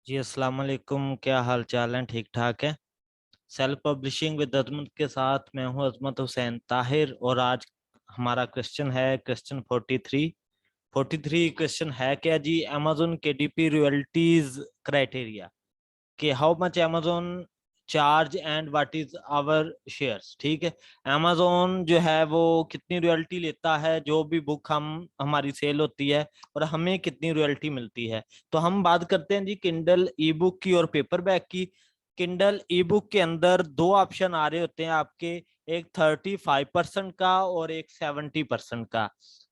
जी अस्सलाम वालेकुम। क्या हाल चाल है? ठीक ठाक है। सेल्फ पब्लिशिंग विद अजमत के साथ मैं हूं अजमत हुसैन ताहिर, और आज हमारा क्वेश्चन है क्वेश्चन 43। 43 क्वेश्चन है क्या जी? अमेजोन केडीपी रॉयल्टीज क्राइटेरिया कि how much amazon charge and what is our shares. ठीक है, amazon जो है वो कितनी रॉयल्टी लेता है जो भी बुक हम हमारी सेल होती है, और हमें कितनी रॉयल्टी मिलती है। तो हम बात करते हैं जी किंडल ई बुक की और पेपर बैग की। किंडल ई बुक के अंदर दो ऑप्शन आ रहे होते हैं आपके, एक 35% का और एक 70% का।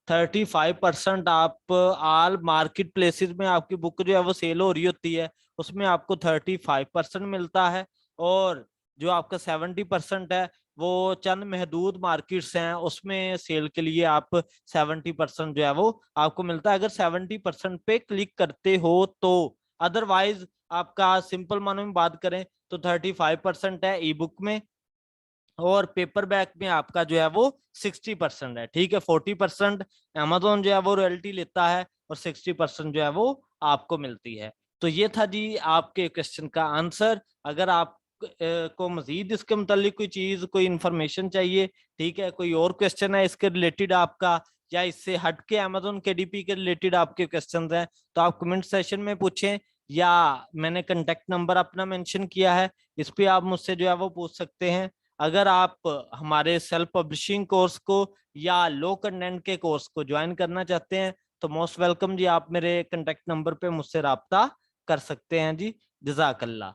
35% आप ऑल मार्केट प्लेसेस में आपकी बुक जो है वो सेल हो रही होती है, उसमें आपको 35% मिलता है। और जो आपका 70% है वो चंद महदूद मार्केट्स हैं उसमें सेल के लिए आप 70% जो है वो आपको मिलता है अगर 70% पे क्लिक करते हो तो। अदरवाइज आपका सिंपल मानो में बात करें तो 35% है ई बुक में, और पेपर बैक में आपका जो है वो 60% है। ठीक है, 40% अमेजोन जो है वो रॉयल्टी लेता है और 60% जो है वो आपको मिलती है। तो ये था जी आपके क्वेश्चन का आंसर। अगर आप को मजीद इसके मुतालिक कोई चीज कोई इंफॉर्मेशन चाहिए, ठीक है, कोई और क्वेश्चन है इसके रिलेटेड आपका, या इससे हट के अमेजोन के डीपी के रिलेटेड आपके क्वेश्चन हैं, तो आप कमेंट सेशन में पूछें, या मैंने कांटेक्ट नंबर अपना मेंशन किया है, इस पे आप मुझसे जो है वो पूछ सकते हैं। अगर आप हमारे सेल्फ पब्लिशिंग कोर्स को या लो कंटेंट के कोर्स को ज्वाइन करना चाहते हैं तो मोस्ट वेलकम जी, आप मेरे कांटेक्ट नंबर पे मुझसे राब्ता कर सकते हैं जी। जजाकल्ला।